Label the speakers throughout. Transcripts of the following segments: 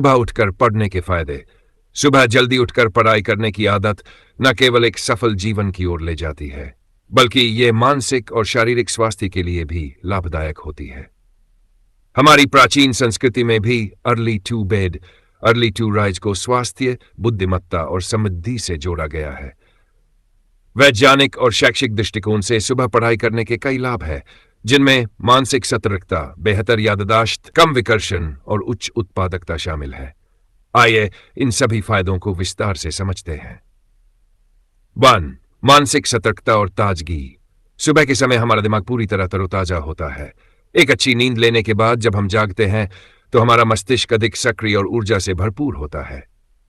Speaker 1: सुबह उठकर पढ़ने के फायदे। सुबह जल्दी उठकर पढ़ाई करने की आदत न केवल एक सफल जीवन की ओर ले जाती है, बल्कि ये मानसिक और शारीरिक स्वास्थ्य के लिए भी लाभदायक होती है। हमारी प्राचीन संस्कृति में भी early to bed, early to rise को स्वास्थ्य, बुद्धिमत्ता और समृद्धि से जोड़ा गया है। वैज्ञानिक और शैक्षिक दृष्टिकोण से सुबह पढ़ाई करने के कई लाभ हैं, जिनमें मानसिक सतर्कता, बेहतर याददाश्त, कम विकर्षण और उच्च उत्पादकता शामिल है। आइए इन सभी फायदों को विस्तार से समझते हैं। 1. मानसिक सतर्कता और ताजगी। सुबह के समय हमारा दिमाग पूरी तरह तरोताजा होता है। एक अच्छी नींद लेने के बाद जब हम जागते हैं तो हमारा मस्तिष्क अधिक सक्रिय और ऊर्जा से भरपूर होता है।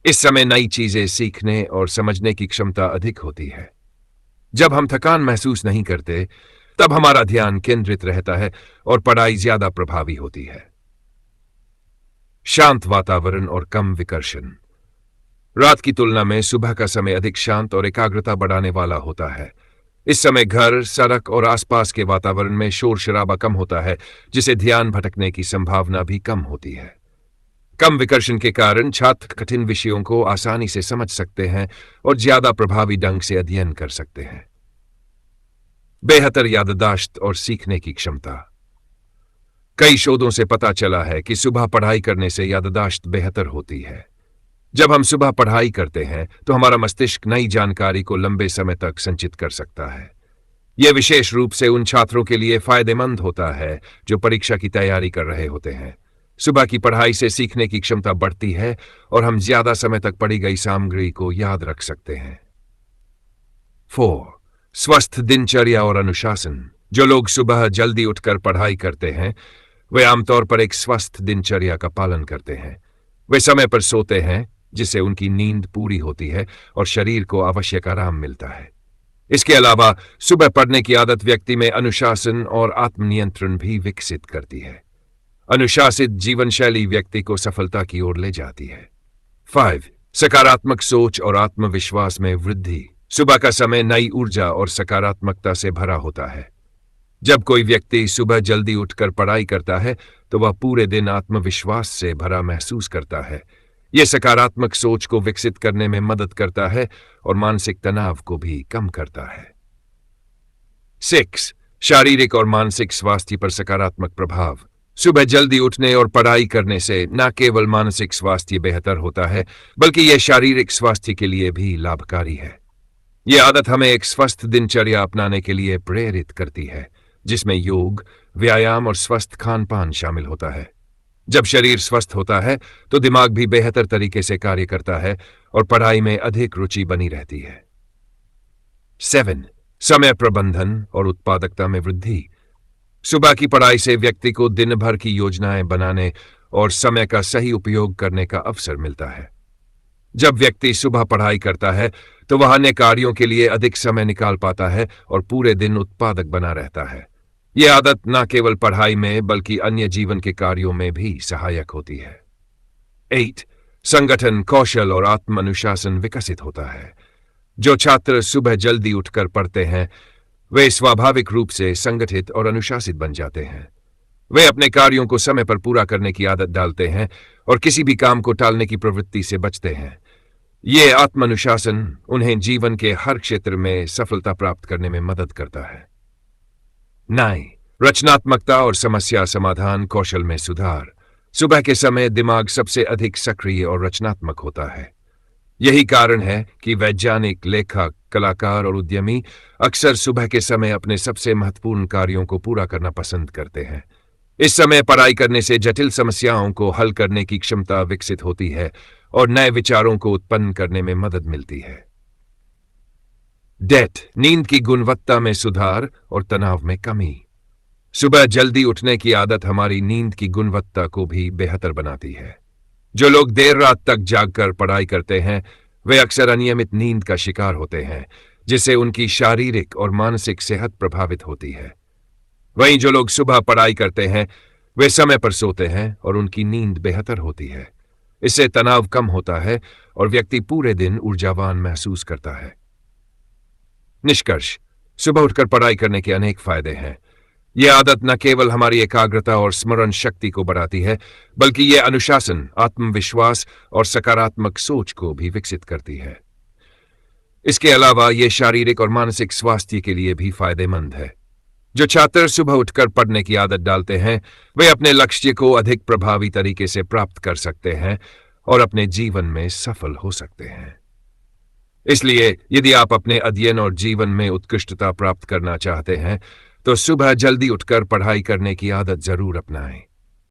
Speaker 1: इस समय नई चीजें सीखने और समझने की क्षमता अधिक होती है। जब हम थकान महसूस नहीं करते, तब हमारा ध्यान केंद्रित रहता है और पढ़ाई ज्यादा प्रभावी होती है। शांत वातावरण और कम विकर्षण। रात की तुलना में सुबह का समय अधिक शांत और एकाग्रता बढ़ाने वाला होता है। इस समय घर, सड़क और आसपास के वातावरण में शोर शराबा कम होता है, जिससे ध्यान भटकने की संभावना भी कम होती है। कम विकर्षण के कारण छात्र कठिन विषयों को आसानी से समझ सकते हैं और ज्यादा प्रभावी ढंग से अध्ययन कर सकते हैं। बेहतर याददाश्त और सीखने की क्षमता। कई शोधों से पता चला है कि सुबह पढ़ाई करने से याददाश्त बेहतर होती है। जब हम सुबह पढ़ाई करते हैं तो हमारा मस्तिष्क नई जानकारी को लंबे समय तक संचित कर सकता है। यह विशेष रूप से उन छात्रों के लिए फायदेमंद होता है जो परीक्षा की तैयारी कर रहे होते हैं। सुबह की पढ़ाई से सीखने की क्षमता बढ़ती है और हम ज्यादा समय तक पढ़ी गई सामग्री को याद रख सकते हैं। 4. स्वस्थ दिनचर्या और अनुशासन। जो लोग सुबह जल्दी उठकर पढ़ाई करते हैं वे आमतौर पर एक स्वस्थ दिनचर्या का पालन करते हैं। वे समय पर सोते हैं, जिससे उनकी नींद पूरी होती है और शरीर को आवश्यक आराम मिलता है। इसके अलावा सुबह पढ़ने की आदत व्यक्ति में अनुशासन और आत्मनियंत्रण भी विकसित करती है। अनुशासित जीवन शैली व्यक्ति को सफलता की ओर ले जाती है। 5. सकारात्मक सोच और आत्मविश्वास में वृद्धि। सुबह का समय नई ऊर्जा और सकारात्मकता से भरा होता है। जब कोई व्यक्ति सुबह जल्दी उठकर पढ़ाई करता है तो वह पूरे दिन आत्मविश्वास से भरा महसूस करता है। यह सकारात्मक सोच को विकसित करने में मदद करता है और मानसिक तनाव को भी कम करता है। 6. शारीरिक और मानसिक स्वास्थ्य पर सकारात्मक प्रभाव। सुबह जल्दी उठने और पढ़ाई करने से न केवल मानसिक स्वास्थ्य बेहतर होता है, बल्कि यह शारीरिक स्वास्थ्य के लिए भी लाभकारी है। यह आदत हमें एक स्वस्थ दिनचर्या अपनाने के लिए प्रेरित करती है, जिसमें योग, व्यायाम और स्वस्थ खान पान शामिल होता है। जब शरीर स्वस्थ होता है तो दिमाग भी बेहतर तरीके से कार्य करता है और पढ़ाई में अधिक रुचि बनी रहती है। 7. समय प्रबंधन और उत्पादकता में वृद्धि। सुबह की पढ़ाई से व्यक्ति को दिन भर की योजनाएं बनाने और समय का सही उपयोग करने का अवसर मिलता है। जब व्यक्ति सुबह पढ़ाई करता है तो वह अन्य कार्यों के लिए अधिक समय निकाल पाता है और पूरे दिन उत्पादक बना रहता है। यह आदत न केवल पढ़ाई में बल्कि अन्य जीवन के कार्यों में भी सहायक होती है। 8. संगठन, कौशल और आत्म अनुशासन विकसित होता है। जो छात्र सुबह जल्दी उठकर पढ़ते हैं वे स्वाभाविक रूप से संगठित और अनुशासित बन जाते हैं। वे अपने कार्यों को समय पर पूरा करने की आदत डालते हैं और किसी भी काम को टालने की प्रवृत्ति से बचते हैं। ये आत्मानुशासन उन्हें जीवन के हर क्षेत्र में सफलता प्राप्त करने में मदद करता है। 9. रचनात्मकता और समस्या समाधान कौशल में सुधार। सुबह के समय दिमाग सबसे अधिक सक्रिय और रचनात्मक होता है। यही कारण है कि वैज्ञानिक, लेखक, कलाकार और उद्यमी अक्सर सुबह के समय अपने सबसे महत्वपूर्ण कार्यों को पूरा करना पसंद करते हैं। इस समय पढ़ाई करने से जटिल समस्याओं को हल करने की क्षमता विकसित होती है और नए विचारों को उत्पन्न करने में मदद मिलती है। डेट, नींद की गुणवत्ता में सुधार और तनाव में कमी। सुबह जल्दी उठने की आदत हमारी नींद की गुणवत्ता को भी बेहतर बनाती है। जो लोग देर रात तक जागकर पढ़ाई करते हैं वे अक्सर अनियमित नींद का शिकार होते हैं, जिससे उनकी शारीरिक और मानसिक सेहत प्रभावित होती है। वहीं जो लोग सुबह पढ़ाई करते हैं वे समय पर सोते हैं और उनकी नींद बेहतर होती है। इससे तनाव कम होता है और व्यक्ति पूरे दिन ऊर्जावान महसूस करता है। निष्कर्ष, सुबह उठकर पढ़ाई करने के अनेक फायदे हैं। यह आदत न केवल हमारी एकाग्रता और स्मरण शक्ति को बढ़ाती है, बल्कि यह अनुशासन, आत्मविश्वास और सकारात्मक सोच को भी विकसित करती है। इसके अलावा यह शारीरिक और मानसिक स्वास्थ्य के लिए भी फायदेमंद है। जो छात्र सुबह उठकर पढ़ने की आदत डालते हैं, वे अपने लक्ष्य को अधिक प्रभावी तरीके से प्राप्त कर सकते हैं और अपने जीवन में सफल हो सकते हैं। इसलिए यदि आप अपने अध्ययन और जीवन में उत्कृष्टता प्राप्त करना चाहते हैं, तो सुबह जल्दी उठकर पढ़ाई करने की आदत जरूर अपनाएं।